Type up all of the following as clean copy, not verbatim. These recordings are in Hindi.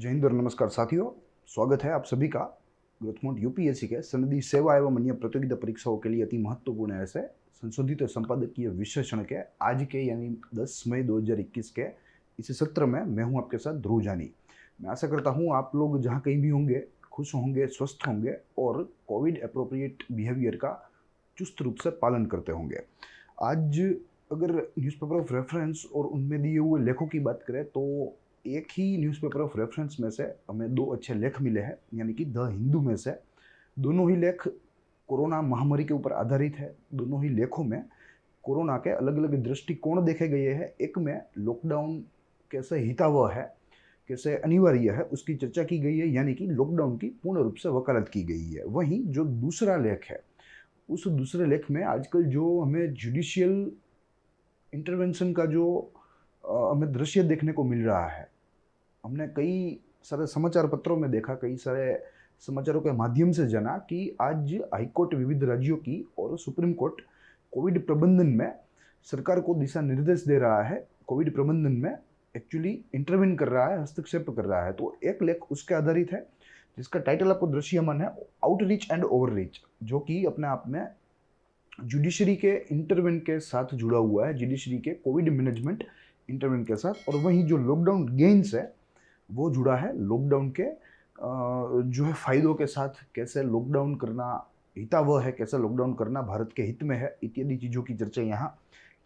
जय हिंद और नमस्कार साथियों, स्वागत है आप सभी का ग्रोथमोंट यूपीएससी के सनदी सेवा एवं अन्य प्रतियोगिता परीक्षाओं के लिए अति महत्वपूर्ण ऐसे संशोधित संपादकीय विश्लेषण के आज के यानी 10 मई 2021 के इस सत्र में मैं हूं आपके साथ ध्रुव जानी। मैं आशा करता हूं आप लोग जहां कहीं भी होंगे खुश होंगे, स्वस्थ होंगे और कोविड अप्रोप्रिएट बिहेवियर का चुस्त रूप से पालन करते होंगे। आज अगर न्यूज़पेपर ऑफ रेफरेंस और उनमें दिए हुए लेखों की बात करें तो एक ही न्यूज़पेपर ऑफ रेफरेंस में से हमें दो अच्छे लेख मिले हैं, यानी कि द हिंदू में से। दोनों ही लेख कोरोना महामारी के ऊपर आधारित है। दोनों ही लेखों में कोरोना के अलग अलग दृष्टिकोण देखे गए हैं। एक में लॉकडाउन कैसे हितावह है, कैसे अनिवार्य है, उसकी चर्चा की गई है, यानी कि लॉकडाउन की पूर्ण रूप से वकालत की गई है। वहीं जो दूसरा लेख है, उस दूसरे लेख में आजकल जो हमें जुडिशियल इंटरवेंशन का जो हमें दृश्य देखने को मिल रहा है, हमने कई सारे समाचार पत्रों में देखा, कई सारे समाचारों के माध्यम से जाना कि आज हाईकोर्ट विविध राज्यों की और सुप्रीम कोर्ट कोविड प्रबंधन में सरकार को दिशा निर्देश दे रहा है, कोविड प्रबंधन में एक्चुअली इंटरवीन कर रहा है, हस्तक्षेप कर रहा है। तो एक लेख उसके आधारित है जिसका टाइटल आपको दृश्यमान है, आउटरीच एंड ओवररीच, जो कि अपने आप में जुडिशरी के इंटरवेन के साथ जुड़ा हुआ है, जुडिशरी के कोविड मैनेजमेंट इंटरवेन के साथ। और वहीं जो लॉकडाउन गेन्स है वो जुड़ा है लॉकडाउन के जो है फायदों के साथ, कैसे लॉकडाउन करना हितावह है, कैसे लॉकडाउन करना भारत के हित में है, इत्यादि चीज़ों की चर्चा यहाँ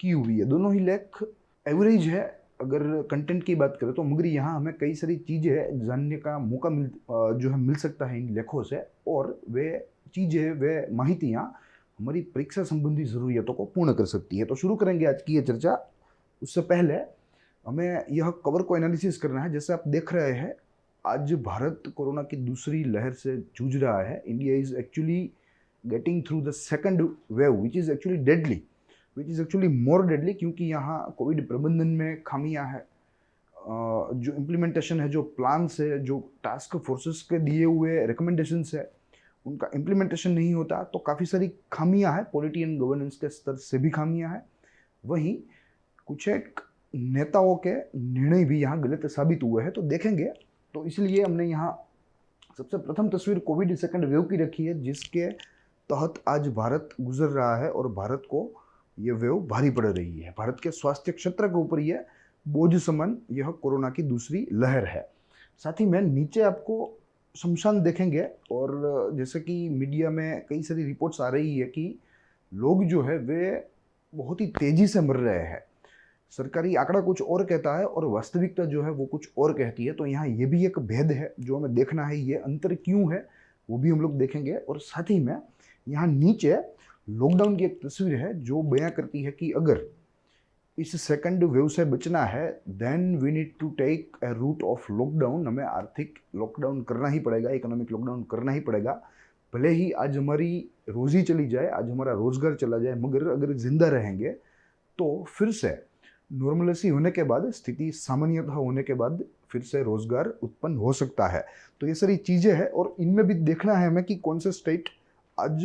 की हुई है। दोनों ही लेख एवरेज है अगर कंटेंट की बात करें तो, मगर यहाँ हमें कई सारी चीज़ें जानने का मौका मिल सकता है इन लेखों से, और वे चीज़ें, वे माहितियाँ हमारी परीक्षा संबंधी ज़रूरियातों को पूर्ण कर सकती है। तो शुरू करेंगे आज की ये चर्चा। उससे पहले हमें यह कवर को एनालिसिस करना है। जैसे आप देख रहे हैं, आज भारत कोरोना की दूसरी लहर से जूझ रहा है। India is actually getting through the second wave which is actually deadly, which is actually more deadly, क्योंकि यहाँ कोविड प्रबंधन में खामियां हैं। जो इम्प्लीमेंटेशन है, जो प्लान्स है, जो टास्क फोर्सेस के दिए हुए रिकमेंडेशंस है, उनका इम्प्लीमेंटेशन नहीं होता, तो काफ़ी सारी खामियां हैं। पॉलिटी एंड गवर्नेंस के स्तर से भी खामियां हैं। वहीं कुछ एक नेताओं के निर्णय भी यहाँ गलत साबित हुए हैं, तो देखेंगे। तो इसलिए हमने यहाँ सबसे प्रथम तस्वीर कोविड सेकंड वेव की रखी है, जिसके तहत आज भारत गुजर रहा है और भारत को ये वेव भारी पड़ रही है। भारत के स्वास्थ्य क्षेत्र के ऊपर यह बोझ समान यह कोरोना की दूसरी लहर है। साथ ही में नीचे आपको शमशान देखेंगे, और जैसे कि मीडिया में कई सारी रिपोर्ट्स आ रही है कि लोग जो है वे बहुत ही तेज़ी से मर रहे हैं। सरकारी आंकड़ा कुछ और कहता है और वास्तविकता जो है वो कुछ और कहती है। तो यहाँ ये भी एक भेद है जो हमें देखना है, ये अंतर क्यों है वो भी हम लोग देखेंगे। और साथ ही में यहाँ नीचे लॉकडाउन की एक तस्वीर है जो बयां करती है कि अगर इस सेकंड वेव से बचना है, then we need to take a route of lockdown. हमें आर्थिक लॉकडाउन करना ही पड़ेगा, इकोनॉमिक लॉकडाउन करना ही पड़ेगा। भले ही आज हमारी रोजी चली जाए, आज हमारा रोजगार चला जाए, मगर अगर जिंदा रहेंगे तो फिर से नॉर्मलेसी होने के बाद, स्थिति सामान्यतः होने के बाद फिर से रोजगार उत्पन्न हो सकता है। तो ये सारी चीज़ें हैं, और इनमें भी देखना है हमें कि कौन से स्टेट आज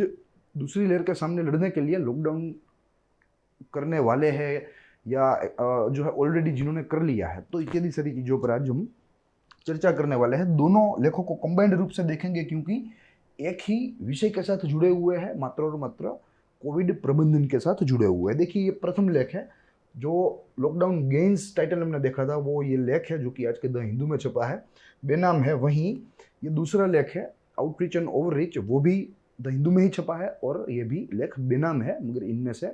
दूसरी लहर के सामने लड़ने के लिए लॉकडाउन करने वाले हैं, या जो है ऑलरेडी जिन्होंने कर लिया है। तो इत्यादि सारी चीज़ों पर आज हम चर्चा करने वाले हैं। दोनों लेखों को कंबाइंड रूप से देखेंगे, क्योंकि एक ही विषय के साथ जुड़े हुए हैं, मात्र और मात्र कोविड प्रबंधन के साथ जुड़े हुए हैं। देखिए, ये प्रथम लेख है जो लॉकडाउन गेन्स टाइटल हमने देखा था, वो ये लेख है जो कि आज के द हिंदू में छपा है, बेनाम है। वहीं ये दूसरा लेख है आउटरीच एंड ओवररीच, वो भी द हिंदू में ही छपा है और ये भी लेख बेनाम है, मगर इनमें से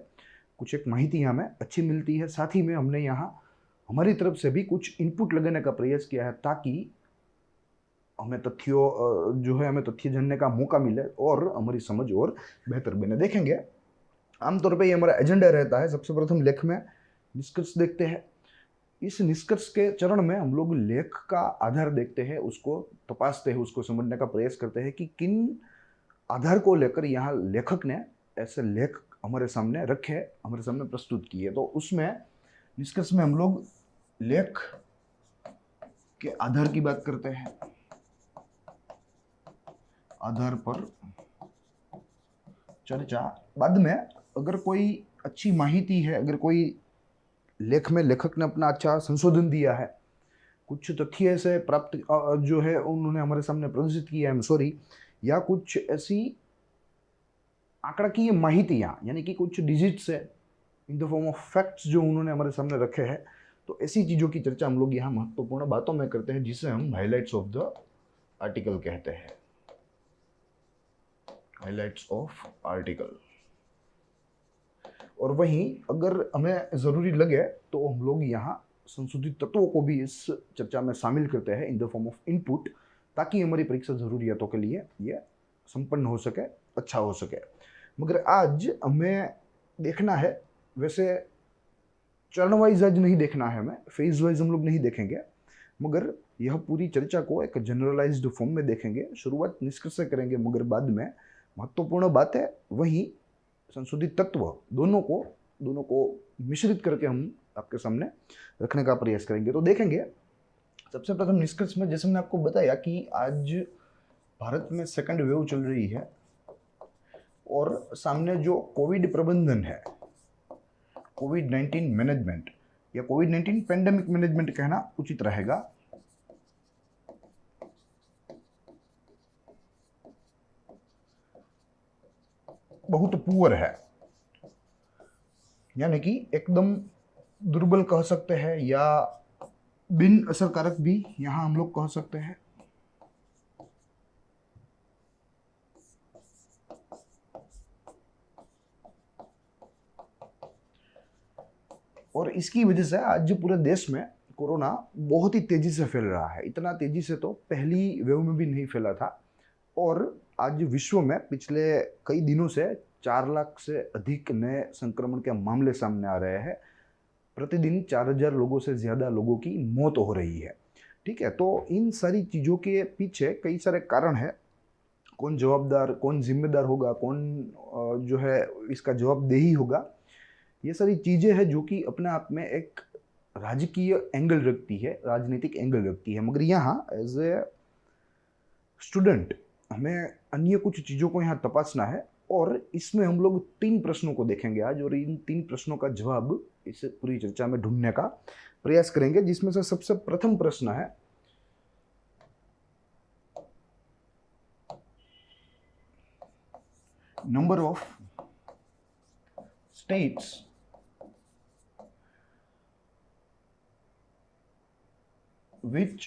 कुछ एक माहिती हमें अच्छी मिलती है। साथ ही में हमने यहाँ हमारी तरफ से भी कुछ इनपुट लगाने का प्रयास किया है, ताकि हमें तथ्य जानने का मौका मिले और हमारी समझ और बेहतर बने। देखेंगे, आमतौर पे ये हमारा एजेंडा रहता है। सबसे प्रथम लेख में निष्कर्ष देखते हैं। इस निष्कर्ष के चरण में हम लोग लेख का आधार देखते हैं, उसको तपासते हैं, उसको समझने का प्रयास करते हैं कि किन आधार को लेकर यहाँ लेखक ने ऐसे लेख हमारे सामने रखे, हमारे सामने प्रस्तुत किए। तो उसमें निष्कर्ष में हम लोग लेख के आधार की बात करते हैं, आधार पर चर्चा। बाद में अगर कोई अच्छी माहिती है, अगर कोई लेख में लेखक ने अपना अच्छा संशोधन दिया है, कुछ तथ्य ऐसे प्राप्त जो है उन्होंने हमारे सामने प्रदर्शित किया है, सॉरी, या कुछ ऐसी आंकड़ाकीय माहितियाँ यानी कि कुछ डिजिट्स है in the form of facts जो उन्होंने हमारे सामने रखे हैं। तो ऐसी चीज़ों की चर्चा हम लोग यहाँ महत्वपूर्ण बातों में करते हैं, जिसे हम हाइलाइट्स ऑफ द आर्टिकल कहते हैं। Highlights of article. और वहीं अगर हमें ज़रूरी लगे तो हम लोग यहाँ संशोधित तत्वों को भी इस चर्चा में शामिल करते हैं in the form of input, ताकि हमारी परीक्षा ज़रूरियातों के लिए ये संपन्न हो सके, अच्छा हो सके। मगर आज हमें देखना है, वैसे चरण वाइज आज नहीं देखना है, हमें फेज वाइज हम लोग नहीं देखेंगे, मगर यह पूरी चर्चा को एक जनरलाइज्ड फॉर्म में देखेंगे। शुरुआत निष्कर्ष से करेंगे, मगर बाद में महत्वपूर्ण बात है वही संशोधित तत्व दोनों को मिश्रित करके हम आपके सामने रखने का प्रयास करेंगे। तो देखेंगे सबसे प्रथम निष्कर्ष में, जैसे मैंने आपको बताया कि आज भारत में सेकंड वेव चल रही है और सामने जो कोविड प्रबंधन है, कोविड-19 मैनेजमेंट या कोविड-19 पेंडेमिक मैनेजमेंट कहना उचित रहेगा, बहुत पुअर है, यानी कि एकदम दुर्बल कह सकते हैं या बिन असरकारक भी यहां हम लोग कह सकते हैं। और इसकी वजह से आज पूरे देश में कोरोना बहुत ही तेजी से फैल रहा है। इतना तेजी से तो पहली वेव में भी नहीं फैला था। और आज विश्व में पिछले कई दिनों से 4 लाख से अधिक नए संक्रमण के मामले सामने आ रहे हैं। प्रतिदिन 4000 लोगों से ज़्यादा लोगों की मौत हो रही है। ठीक है, तो इन सारी चीज़ों के पीछे कई सारे कारण हैं। कौन जवाबदार, कौन जिम्मेदार होगा, कौन जो है इसका जवाबदेही होगा, ये सारी चीज़ें हैं जो कि अपने आप में एक राजकीय एंगल रखती है, राजनीतिक एंगल रखती है। मगर यहाँ एज ए स्टूडेंट हमें अन्य कुछ चीज़ों को यहाँ तपासना है और इसमें हम लोग 3 प्रश्नों को देखेंगे आज, और इन 3 प्रश्नों का जवाब इस पूरी चर्चा में ढूंढने का प्रयास करेंगे। जिसमें से सबसे प्रथम प्रश्न है, number of states which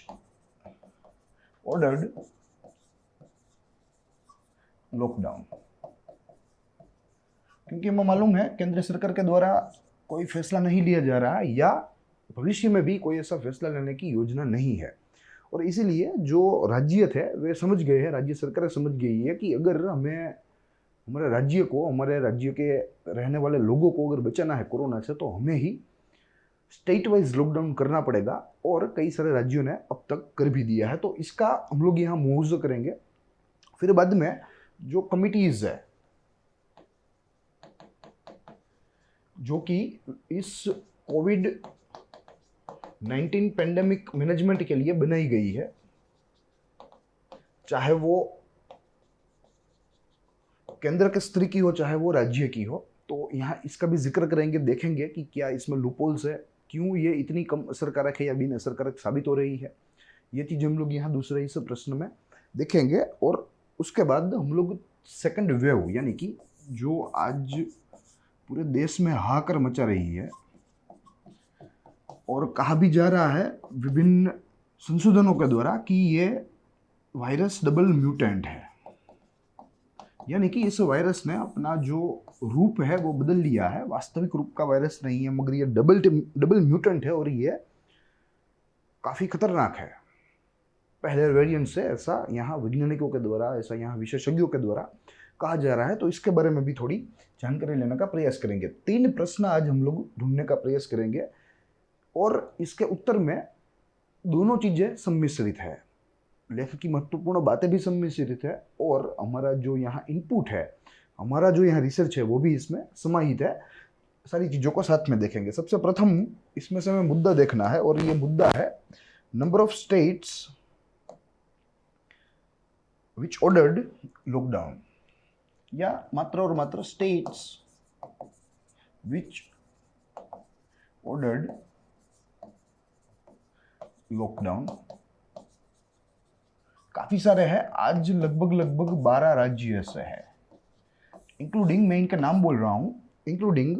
ordered lockdown. क्योंकि हमें मालूम है केंद्र सरकार के द्वारा कोई फैसला नहीं लिया जा रहा है या भविष्य में भी कोई ऐसा फैसला लेने की योजना नहीं है। और इसीलिए जो राज्य थे वे समझ गए हैं, राज्य सरकार समझ गई है कि अगर हमें हमारे राज्य को, हमारे राज्य के रहने वाले लोगों को अगर बचाना है कोरोना से, तो हमें ही स्टेट वाइज लॉकडाउन करना पड़ेगा। और कई सारे राज्यों ने अब तक कर भी दिया है। तो इसका हम लोग यहाँ मुआवजा करेंगे। फिर बाद में जो कमिटीज है जो कि इस कोविड-19 पेंडेमिक मैनेजमेंट के लिए बनाई गई है, चाहे वो केंद्र के स्तर की हो चाहे वो राज्य की हो, तो यहाँ इसका भी जिक्र करेंगे। देखेंगे कि क्या इसमें लूपहोल्स है, क्यों ये इतनी कम असरकारक है या बिन असरकारक साबित हो रही है। ये चीज़ हम लोग यहाँ दूसरे इस प्रश्न में देखेंगे। और उसके बाद हम लोग सेकंड वेव, यानी कि जो आज पूरे देश में हाहाकार मचा रही है और कहा भी जा रहा है विभिन्न संशोधनों के द्वारा कि ये वायरस डबल म्यूटेंट है, यानी कि इस वायरस ने अपना जो रूप है वो बदल लिया है। वास्तविक रूप का वायरस नहीं है, मगर ये डबल म्यूटेंट है और ये काफ़ी खतरनाक है। पहले वेरिएंट से ऐसा यहाँ वैज्ञानिकों के द्वारा, ऐसा यहाँ विशेषज्ञों के द्वारा कहा जा रहा है। तो इसके बारे में भी थोड़ी जानकारी लेने का प्रयास करेंगे। 3 प्रश्न आज हम लोग ढूंढने का प्रयास करेंगे और इसके उत्तर में दोनों चीज़ें सम्मिश्रित है। लेखक की महत्वपूर्ण बातें भी सम्मिश्रित है और हमारा जो यहाँ इनपुट है, हमारा जो यहाँ रिसर्च है, वो भी इसमें समाहित है। सारी चीज़ों को साथ में देखेंगे। सबसे प्रथम इसमें से हमें मुद्दा देखना है और ये मुद्दा है number of states which ordered lockdown, या मात्र और मात्र स्टेट्स विच ऑर्डर्ड लॉकडाउन काफी सारे हैं, आज लगभग 12 राज्य ऐसे हैं, इंक्लूडिंग, मैं इनका नाम बोल रहा हूँ, including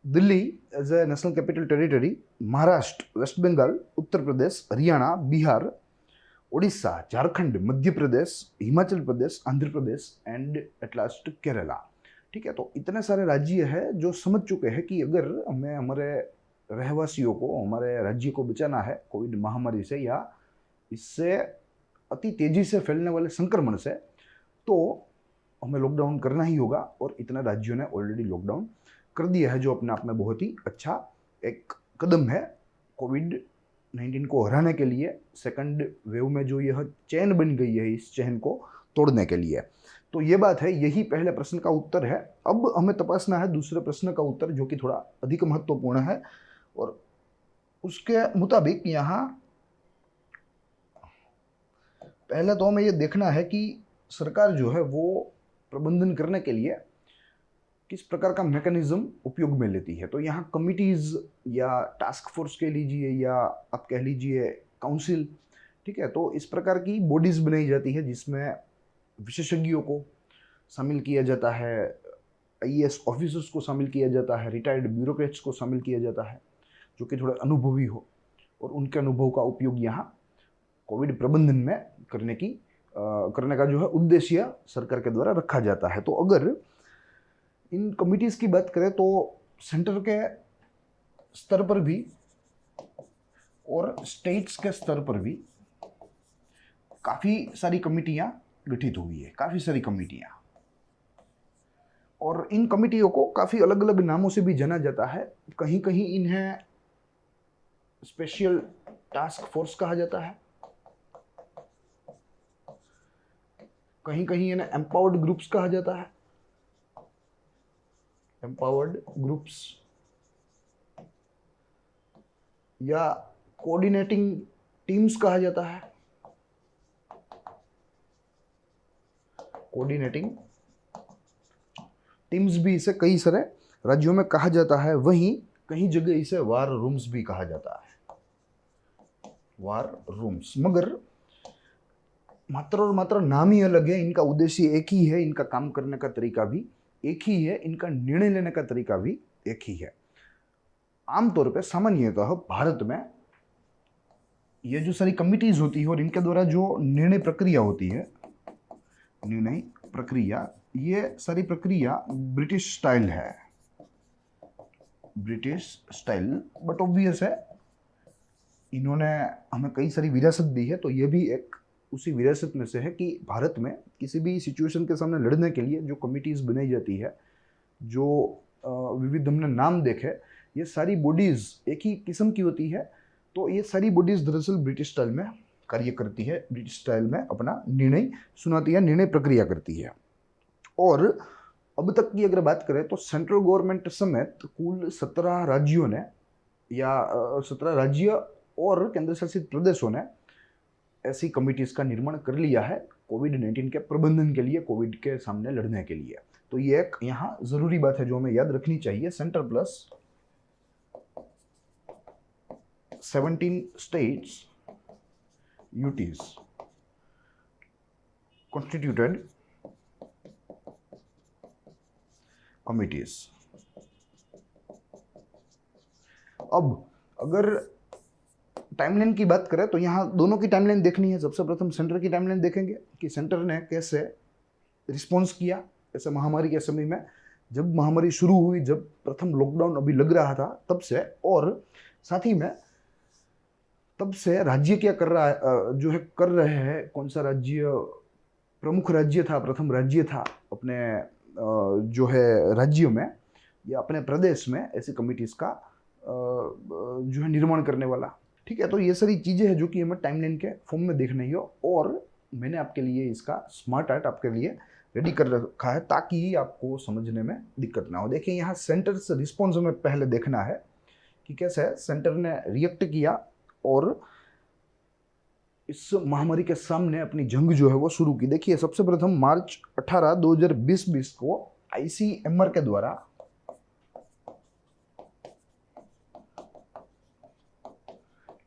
Delhi as a national capital territory, Maharashtra, West Bengal, Uttar Pradesh, Haryana, Bihar, Odisha, Jharkhand, Madhya Pradesh, Himachal Pradesh, Andhra Pradesh and at last Kerala. ठीक है, तो इतने सारे राज्य हैं जो समझ चुके हैं कि अगर हमें हमारे रहवासियों को, हमारे राज्य को बचाना है कोविड महामारी से या इससे अति तेजी से फैलने वाले संक्रमण से, तो हमें लॉकडाउन करना ही होगा। और इतने राज्यों ने ऑलरेडी लॉकडाउन कर दिया है, जो अपने आप में बहुत ही अच्छा एक कदम है कोविड-19 को हराने के लिए। सेकंड वेव में जो यह चेन बन गई है, इस चेन को तोड़ने के लिए। तो ये बात है, यही पहले प्रश्न का उत्तर है। अब हमें तपासना है दूसरे प्रश्न का उत्तर, जो कि थोड़ा अधिक महत्वपूर्ण है। और उसके मुताबिक यहाँ पहले तो हमें ये देखना है कि सरकार जो है वो प्रबंधन करने के लिए किस प्रकार का मैकेनिज्म उपयोग में लेती है। तो यहाँ कमिटीज़ या टास्क फोर्स कह लीजिए, या आप कह लीजिए काउंसिल, ठीक है, तो इस प्रकार की बॉडीज़ बनाई जाती है जिसमें विशेषज्ञों को शामिल किया जाता है, आईएएस ऑफिसर्स को शामिल किया जाता है, रिटायर्ड ब्यूरोक्रेट्स को शामिल किया जाता है, जो कि थोड़े अनुभवी हो, और उनके अनुभव का उपयोग यहाँ कोविड प्रबंधन में करने का जो है उद्देश्य सरकार के द्वारा रखा जाता है। तो अगर इन कमिटीज़ की बात करें तो सेंटर के स्तर पर भी और स्टेट्स के स्तर पर भी काफ़ी सारी कमिटियाँ गठित हुई है, काफ़ी सारी कमिटियाँ, और इन कमिटियों को काफ़ी अलग अलग नामों से भी जाना जाता है। कहीं कहीं इन्हें स्पेशल टास्क फोर्स कहा जाता है, कहीं कहीं इन्हें एम्पावर्ड ग्रुप्स कहा जाता है, एम्पावर्ड ग्रुप्स, या कोऑर्डिनेटिंग टीम्स कहा जाता है, कोऑर्डिनेटिंग टीम्स भी इसे कई सारे राज्यों में कहा जाता है। वहीं कहीं जगह इसे वार रूम्स भी कहा जाता है, वार रूम्स। मगर मात्र और मात्र नाम ही अलग है, इनका उद्देश्य एक ही है, इनका काम करने का तरीका भी एक ही है, इनका निर्णय लेने का तरीका भी एक ही है। आमतौर पे सामान्यतः भारत में ये जो सारी कमिटीज होती है और इनके द्वारा जो निर्णय प्रक्रिया होती है, निर्णय प्रक्रिया, ये सारी प्रक्रिया ब्रिटिश स्टाइल है, ब्रिटिश स्टाइल। बट ऑब्वियस है, इन्होंने हमें कई सारी विरासत दी है, तो ये भी एक उसी विरासत में से है कि भारत में किसी भी सिचुएशन के सामने लड़ने के लिए जो कमिटीज़ बनाई जाती है, जो विविध हमने नाम देखे, ये सारी बॉडीज़ एक ही किस्म की होती है। तो ये सारी बॉडीज़ दरअसल ब्रिटिश स्टाइल में कार्य करती है, ब्रिटिश स्टाइल में अपना निर्णय सुनाती है, निर्णय प्रक्रिया करती है। और अब तक की अगर बात करें तो सेंट्रल गवर्नमेंट समेत कुल 17 राज्यों ने, या 17 राज्य और केंद्र शासित प्रदेशों ने ऐसी कमिटीज़ का निर्माण कर लिया है कोविड-19 के प्रबंधन के लिए, कोविड के सामने लड़ने के लिए। तो ये एक यहाँ ज़रूरी बात है जो हमें याद रखनी चाहिए। Centre plus 17 states UTs constituted committees। अब अगर टाइमलाइन की बात करें तो यहाँ दोनों की टाइमलाइन देखनी है। सबसे प्रथम सेंटर की टाइमलाइन देखेंगे कि सेंटर ने कैसे रिस्पॉन्स किया ऐसे महामारी के समय में, जब महामारी शुरू हुई, जब प्रथम लॉकडाउन अभी लग रहा था तब से, और साथ ही में तब से राज्य क्या कर रहा है, जो है कर रहे हैं, कौन सा राज्य प्रमुख राज्य था, प्रथम राज्य था अपने जो है राज्यों में या अपने प्रदेश में ऐसी कमिटीज़ का जो है निर्माण करने वाला। ठीक है, तो ये सारी चीज़ें हैं जो कि हमें टाइमलाइन के फॉर्म में देखना ही हो, और मैंने आपके लिए इसका स्मार्ट आर्ट आपके लिए रेडी कर रखा है ताकि आपको समझने में दिक्कत ना हो। देखिए, यहाँ सेंटर से रिस्पॉन्स हमें पहले देखना है कि कैसे सेंटर ने रिएक्ट किया और इस महामारी के सामने अपनी जंग जो है वो शुरू की। देखिए, सबसे प्रथम मार्च 18, 2020 को ICMR के द्वारा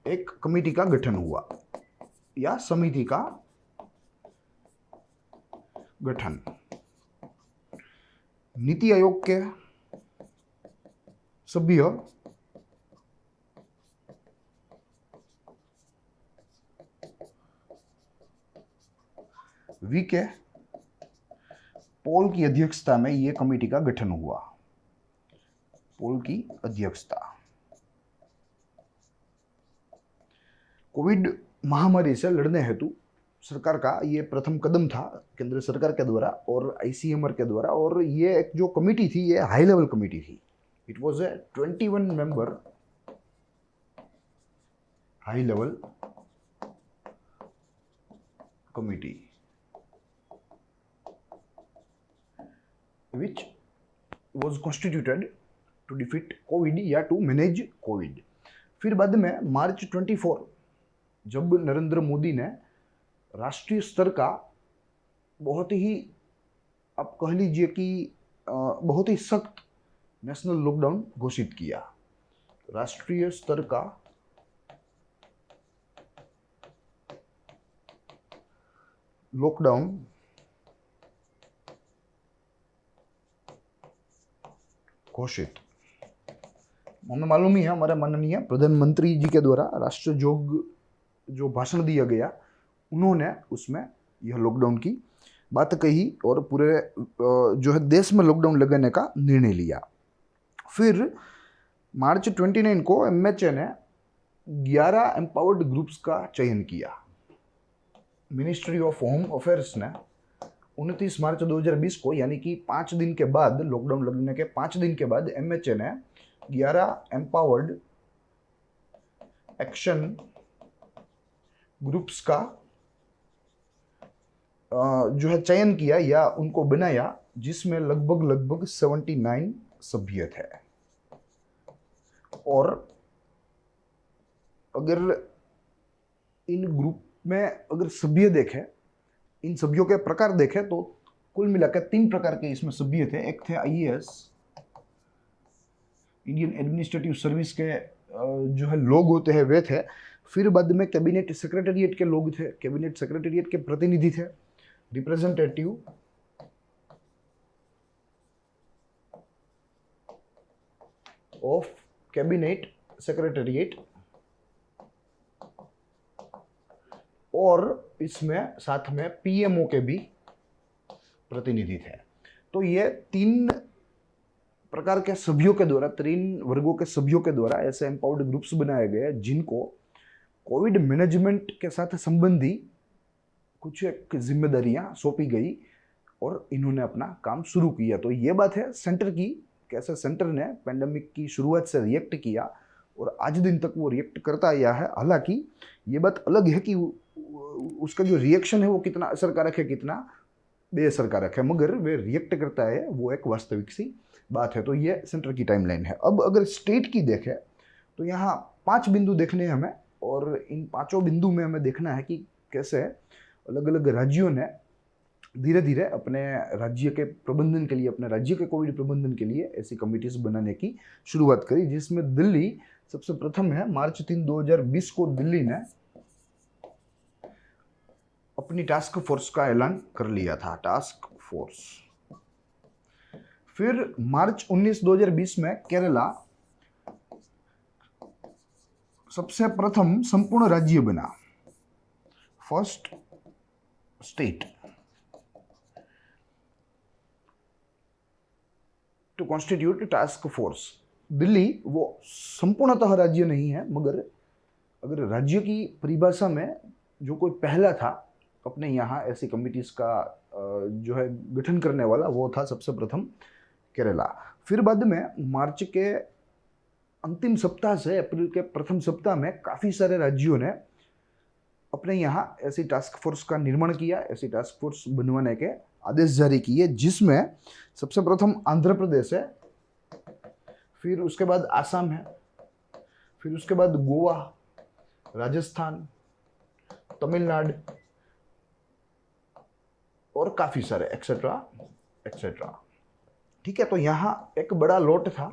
एक कमेटी का गठन हुआ या समिति का गठन। नीति आयोग के सभ्य वीके पॉल की अध्यक्षता में यह कमेटी का गठन हुआ। पॉल की अध्यक्षता। कोविड महामारी से लड़ने हेतु सरकार का ये प्रथम कदम था केंद्र सरकार के द्वारा और आईसीएमआर के द्वारा। और ये एक जो कमेटी थी ये हाई लेवल कमेटी थी। It was a 21 member high level committee which was constituted to defeat Covid या टू मैनेज कोविड। फिर बाद में मार्च 24 जब नरेंद्र मोदी ने राष्ट्रीय स्तर का बहुत ही, आप कह लीजिए कि बहुत ही सख्त नेशनल लॉकडाउन घोषित किया। राष्ट्रीय स्तर का लॉकडाउन घोषित। हमें मालूम ही है हमारे माननीय प्रधानमंत्री जी के द्वारा राष्ट्रजोग जो भाषण दिया गया, उन्होंने उसमें यह लॉकडाउन की बात कही और पूरे जो है देश में लॉकडाउन लगाने का निर्णय लिया। फिर मार्च 29 को एमएचए ने 11 एम्पावर्ड ग्रुप्स का चयन किया। मिनिस्ट्री ऑफ होम अफेयर्स ने 29 मार्च 2020 को, यानी कि 5 दिन के बाद, लॉकडाउन लगने के 5 दिन के बाद एमएचए ने 11 एम्पावर्ड एक्शन ग्रुप्स का जो है चयन किया या उनको बनाया, जिसमें लगभग 79 सभ्य थे। और अगर इन ग्रुप में अगर सभ्य देखें, इन सभ्यों के प्रकार देखें तो कुल मिलाकर 3 प्रकार के इसमें सभ्य थे। एक थे आईएएस, इंडियन एडमिनिस्ट्रेटिव सर्विस के जो है लोग होते हैं वे थे। फिर बाद में कैबिनेट सेक्रेटेरिएट के लोग थे, कैबिनेट सेक्रेटेरिएट के प्रतिनिधि थे, रिप्रेजेंटेटिव ऑफ कैबिनेट सेक्रेटेरिएट, और इसमें साथ में पीएमओ के भी प्रतिनिधि थे। तो ये 3 प्रकार के सभ्यों के द्वारा, 3 वर्गों के सभ्यों के द्वारा ऐसे एम्पावर्ड ग्रुप्स बनाए गए जिनको कोविड मैनेजमेंट के साथ संबंधी कुछ एक जिम्मेदारियां सौंपी गई और इन्होंने अपना काम शुरू किया। तो ये बात है सेंटर की, कैसे सेंटर ने पेंडेमिक की शुरुआत से रिएक्ट किया और आज दिन तक वो रिएक्ट करता आया है। हालांकि ये बात अलग है कि उसका जो रिएक्शन है वो कितना असरकारक है, कितना बेअसरकारक है, मगर वे रिएक्ट करता है, वो एक वास्तविक सी बात है। तो ये सेंटर की टाइमलाइन है। अब अगर स्टेट की देखें तो यहाँ 5 बिंदु देखने हैं हमें, और इन 5 बिंदु में हमें देखना है कि कैसे अलग अलग राज्यों ने धीरे धीरे अपने राज्य के प्रबंधन के लिए, अपने राज्य के कोविड प्रबंधन के लिए ऐसी कमिटीज बनाने की शुरुआत करी, जिसमें दिल्ली सबसे प्रथम है। मार्च 3, 2020 को दिल्ली ने अपनी टास्क फोर्स का ऐलान कर लिया था, टास्क फोर्स। फिर मार्च 19, 2020 में केरला सबसे प्रथम संपूर्ण राज्य बना, first state to constitute task force. Delhi वो संपूर्णतः राज्य नहीं है, मगर अगर राज्य की परिभाषा में जो कोई पहला था अपने यहाँ ऐसी कमिटीज का जो है गठन करने वाला, वो था सबसे प्रथम केरला। फिर बाद में मार्च के अंतिम सप्ताह से अप्रैल के प्रथम सप्ताह में काफ़ी सारे राज्यों ने अपने यहाँ ऐसी टास्क फोर्स का निर्माण किया, ऐसी टास्क फोर्स बनवाने के आदेश जारी किए, जिसमें सबसे प्रथम आंध्र प्रदेश है, फिर उसके बाद आसाम है, फिर उसके बाद गोवा, राजस्थान, तमिलनाडु और काफ़ी सारे एक्सेट्रा एक्सेट्रा। ठीक है, तो यहाँ एक बड़ा लॉट था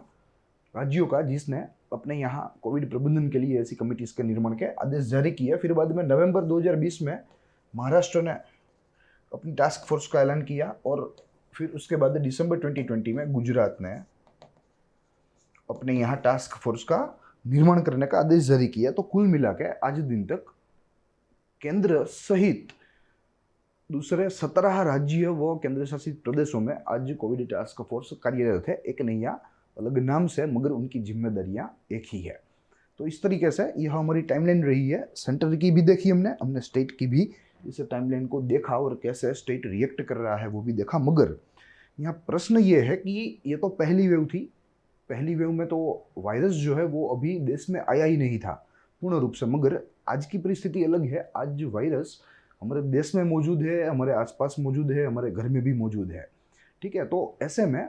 राज्यों का जिसने अपने यहाँ कोविड प्रबंधन के लिए ऐसी कमिटीज के निर्माण के आदेश जारी किए। फिर बाद में नवंबर 2020 में महाराष्ट्र ने अपनी टास्क फोर्स का ऐलान किया और फिर उसके बाद दिसंबर 2020 में गुजरात ने अपने यहाँ टास्क फोर्स का निर्माण करने का आदेश जारी किया। तो कुल मिला के आज दिन तक केंद्र सहित दूसरे 17 राज्य व केंद्र शासित प्रदेशों में आज कोविड टास्क फोर्स कार्यरत है। एक नया अलग नाम से, मगर उनकी जिम्मेदारियां एक ही है। तो इस तरीके से यह हमारी टाइमलाइन रही है। सेंटर की भी देखी हमने स्टेट की भी इस टाइमलाइन को देखा और कैसे स्टेट रिएक्ट कर रहा है वो भी देखा। मगर यहाँ प्रश्न ये है कि ये तो पहली वेव थी। पहली वेव में तो वायरस जो है वो अभी देश में आया ही नहीं था पूर्ण रूप से, मगर आज की परिस्थिति अलग है। आज वायरस हमारे देश में मौजूद है, हमारे आसपास मौजूद है, हमारे घर में भी मौजूद है। ठीक है, तो ऐसे में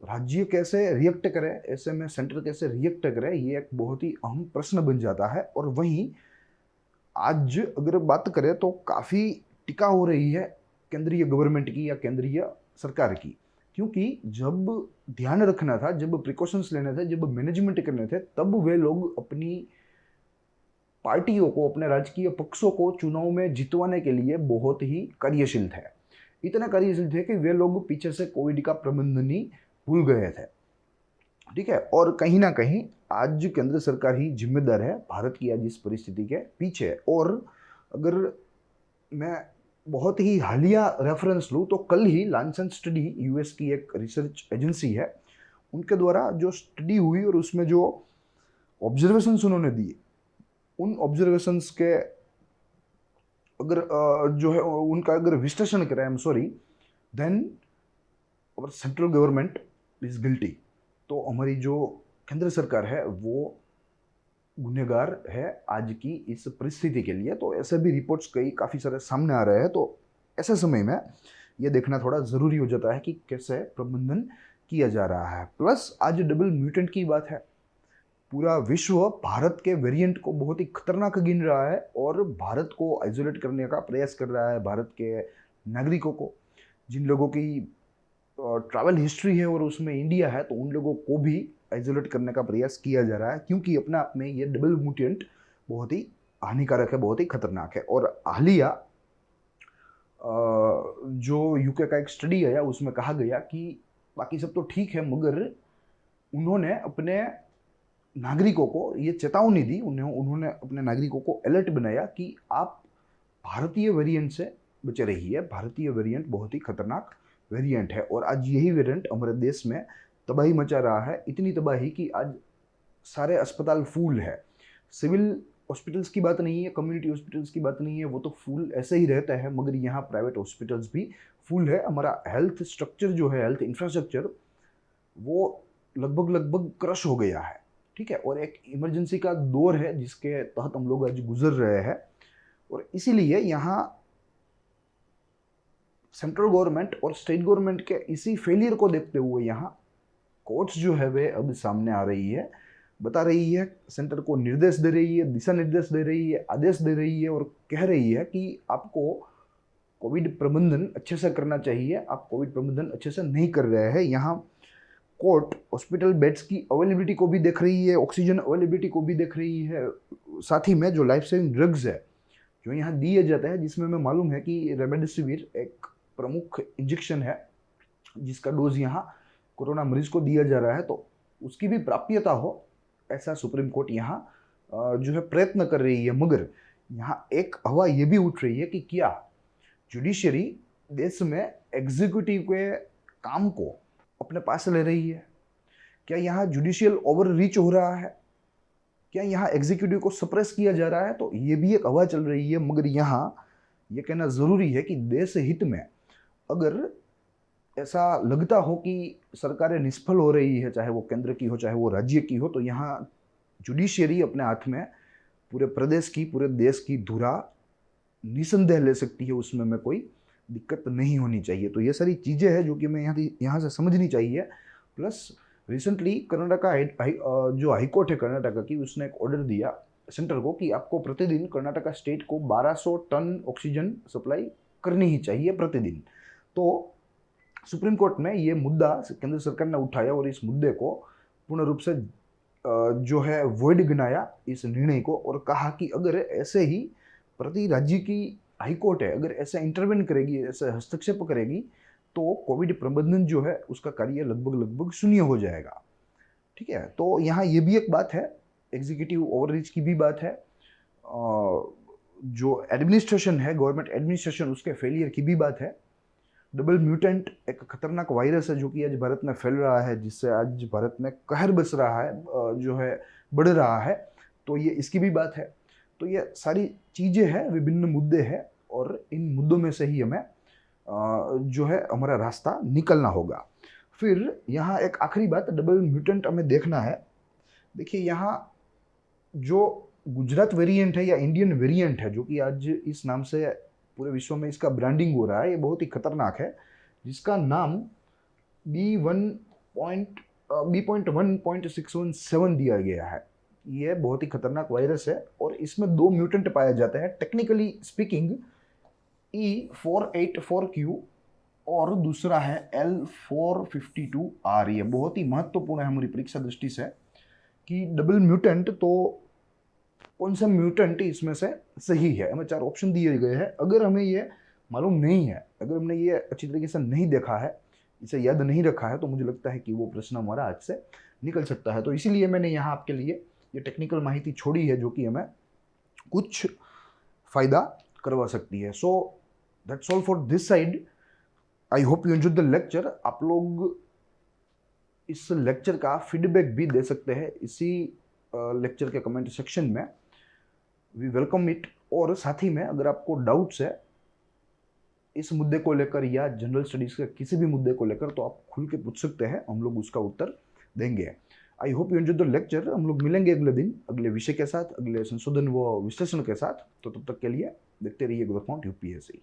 राज्य कैसे रिएक्ट करे, ऐसे में सेंटर कैसे रिएक्ट करे, ये एक बहुत ही अहम प्रश्न बन जाता है। और वहीं आज अगर बात करें तो काफ़ी टीका हो रही है केंद्रीय गवर्नमेंट की या केंद्रीय सरकार की, क्योंकि जब ध्यान रखना था, जब प्रिकॉशंस लेने थे, जब मैनेजमेंट करने थे, तब वे लोग अपनी पार्टियों को, अपने राजकीय पक्षों को चुनाव में जितवाने के लिए बहुत ही कार्यशील थे। इतना कार्यशील थे कि वे लोग पीछे से कोविड का प्रबंधन ही भूल गए थे। ठीक है, और कहीं ना कहीं आज केंद्र सरकार ही जिम्मेदार है भारत की आज इस परिस्थिति के पीछे। और अगर मैं बहुत ही हालिया रेफरेंस लूँ तो कल ही लांसन स्टडी, यूएस की एक रिसर्च एजेंसी है, उनके द्वारा जो स्टडी हुई और उसमें जो ऑब्जर्वेशंस उन्होंने दिए, उन ऑब्जर्वेशंस के अगर जो है उनका अगर विश्लेषण करें, आई एम सॉरी, देन और सेंट्रल गवर्नमेंट इज गिल्टी। तो हमारी जो केंद्र सरकार है वो गुनहगार है आज की इस परिस्थिति के लिए। तो ऐसे भी रिपोर्ट्स काफ़ी सारे सामने आ रहे हैं। तो ऐसे समय में ये देखना थोड़ा ज़रूरी हो जाता है कि कैसे प्रबंधन किया जा रहा है। प्लस आज डबल म्यूटेंट की बात है। पूरा विश्व भारत के वेरिएंट को बहुत ही खतरनाक गिन रहा है और भारत को आइसोलेट करने का प्रयास कर रहा है। भारत के नागरिकों को, जिन लोगों की ट्रैवल हिस्ट्री है और उसमें इंडिया है, तो उन लोगों को भी आइसोलेट करने का प्रयास किया जा रहा है, क्योंकि अपने आप में ये डबल म्यूटेंट बहुत ही हानिकारक है, बहुत ही खतरनाक है। और हालिया जो यूके का एक स्टडी आया उसमें कहा गया कि बाकी सब तो ठीक है, मगर उन्होंने अपने नागरिकों को ये चेतावनी दी, उन्होंने अपने नागरिकों को अलर्ट बनाया कि आप भारतीय वेरिएंट से बचे रहिए। भारतीय वेरिएंट बहुत ही खतरनाक वेरिएंट है और आज यही वेरिएंट हमारे देश में तबाही मचा रहा है। इतनी तबाही कि आज सारे अस्पताल फुल है। सिविल हॉस्पिटल्स की बात नहीं है, कम्युनिटी हॉस्पिटल्स की बात नहीं है, वो तो फुल ऐसे ही रहता है, मगर यहाँ प्राइवेट हॉस्पिटल्स भी फुल है। हमारा हेल्थ स्ट्रक्चर जो है, हेल्थ इंफ्रास्ट्रक्चर, वो लगभग क्रश हो गया है। ठीक है, और एक इमरजेंसी का दौर है जिसके तहत हम लोग आज गुजर रहे हैं। और इसीलिए यहाँ सेंट्रल गवर्नमेंट और स्टेट गवर्नमेंट के इसी फेलियर को देखते हुए यहाँ कोर्ट्स जो है वे अब सामने आ रही है, बता रही है, सेंटर को निर्देश दे रही है, दिशा निर्देश दे रही है, आदेश दे रही है और कह रही है कि आपको कोविड प्रबंधन अच्छे से करना चाहिए। आप कोविड प्रबंधन अच्छे से नहीं कर रहे हैं। यहाँ कोर्ट हॉस्पिटल बेड्स की अवेलेबिलिटी को भी देख रही है, ऑक्सीजन अवेलेबिलिटी को भी देख रही है, साथ ही में जो लाइफ सेविंग ड्रग्स है जो यहाँ दिए जाते हैं, जिसमें हमें मालूम है कि रेमडेसिविर एक प्रमुख इंजेक्शन है जिसका डोज यहाँ कोरोना मरीज को दिया जा रहा है, तो उसकी भी प्राप्यता हो, ऐसा सुप्रीम कोर्ट यहाँ जो है प्रयत्न कर रही है। मगर यहाँ एक हवा ये भी उठ रही है कि क्या जुडिशरी देश में एग्जीक्यूटिव के काम को अपने पास ले रही है? क्या यहाँ जुडिशियल ओवर रीच हो रहा है? क्या यहाँ एग्जीक्यूटिव को सप्रेस किया जा रहा है? तो ये भी एक हवा चल रही है। मगर यहाँ ये कहना ज़रूरी है कि देश हित में अगर ऐसा लगता हो कि सरकारें निष्फल हो रही है, चाहे वो केंद्र की हो चाहे वो राज्य की हो, तो यहाँ जुडिशियरी अपने हाथ में पूरे प्रदेश की, पूरे देश की धुरा निसंदेह ले सकती है। उसमें में कोई दिक्कत नहीं होनी चाहिए। तो ये सारी चीज़ें हैं जो कि मैं यहाँ से समझनी चाहिए। प्लस रिसेंटली कर्नाटका जो हाईकोर्ट है कर्नाटका की, उसने एक ऑर्डर दिया सेंटर को कि आपको प्रतिदिन कर्नाटका स्टेट को 1200 टन ऑक्सीजन सप्लाई करनी ही चाहिए प्रतिदिन। तो सुप्रीम कोर्ट में ये मुद्दा केंद्र सरकार ने उठाया और इस मुद्दे को पूर्ण रूप से जो है वॉइड गिनाया इस निर्णय को और कहा कि अगर ऐसे ही प्रति राज्य की हाईकोर्ट है अगर ऐसा इंटरवेन करेगी, ऐसा हस्तक्षेप करेगी, तो कोविड प्रबंधन जो है उसका कार्य लगभग लगभग शून्य हो जाएगा। ठीक है, तो यहाँ ये भी एक बात है, एग्जीक्यूटिव ओवररीच की भी बात है, जो एडमिनिस्ट्रेशन है, गवर्नमेंट एडमिनिस्ट्रेशन, उसके फेलियर की भी बात है। डबल म्यूटेंट एक खतरनाक वायरस है जो कि आज भारत में फैल रहा है, जिससे आज भारत में कहर बस रहा है, जो है बढ़ रहा है, तो ये इसकी भी बात है। तो ये सारी चीज़ें हैं, विभिन्न मुद्दे हैं, और इन मुद्दों में से ही हमें जो है हमारा रास्ता निकलना होगा। फिर यहाँ एक आखिरी बात, डबल म्यूटेंट हमें देखना है। देखिए यहाँ जो गुजरात वेरिएंट है या इंडियन वेरिएंट है, जो कि आज इस नाम से पूरे विश्व में इसका ब्रांडिंग हो रहा है, ये बहुत ही खतरनाक है, जिसका नाम B.1.617 दिया गया है। ये बहुत ही खतरनाक वायरस है और इसमें 2 म्यूटेंट पाए जाते हैं, टेक्निकली स्पीकिंग E484Q और दूसरा है L452R। ये बहुत ही महत्वपूर्ण है हमारी परीक्षा दृष्टि से कि डबल म्यूटेंट, तो कौन सा म्यूटेंट इसमें से सही है। हमें 4 ऑप्शन दिए गए हैं। अगर हमें ये मालूम नहीं है, अगर हमने ये अच्छी तरीके से नहीं देखा है, इसे याद नहीं रखा है, तो मुझे लगता है कि वो प्रश्न हमारा आज से निकल सकता है। तो इसीलिए मैंने यहाँ आपके लिए ये टेक्निकल माहिती छोड़ी है जो कि हमें कुछ फ़ायदा करवा सकती है। So that's all for this side. I hope you enjoyed the lecture. आप लोग इस लेक्चर का फीडबैक भी दे सकते हैं इसी लेक्चर के कमेंट सेक्शन में, वी वेलकम इट। और साथ ही में अगर आपको डाउट्स है इस मुद्दे को लेकर या जनरल स्टडीज़ के किसी भी मुद्दे को लेकर, तो आप खुल के पूछ सकते हैं, हम लोग उसका उत्तर देंगे। I hope you enjoy the lecture. हम लोग मिलेंगे अगले दिन अगले विषय के साथ, अगले संशोधन व विश्लेषण के साथ। तो तब तक के लिए देखते रहिए ग्रोथ पॉइंट यूपीएससी।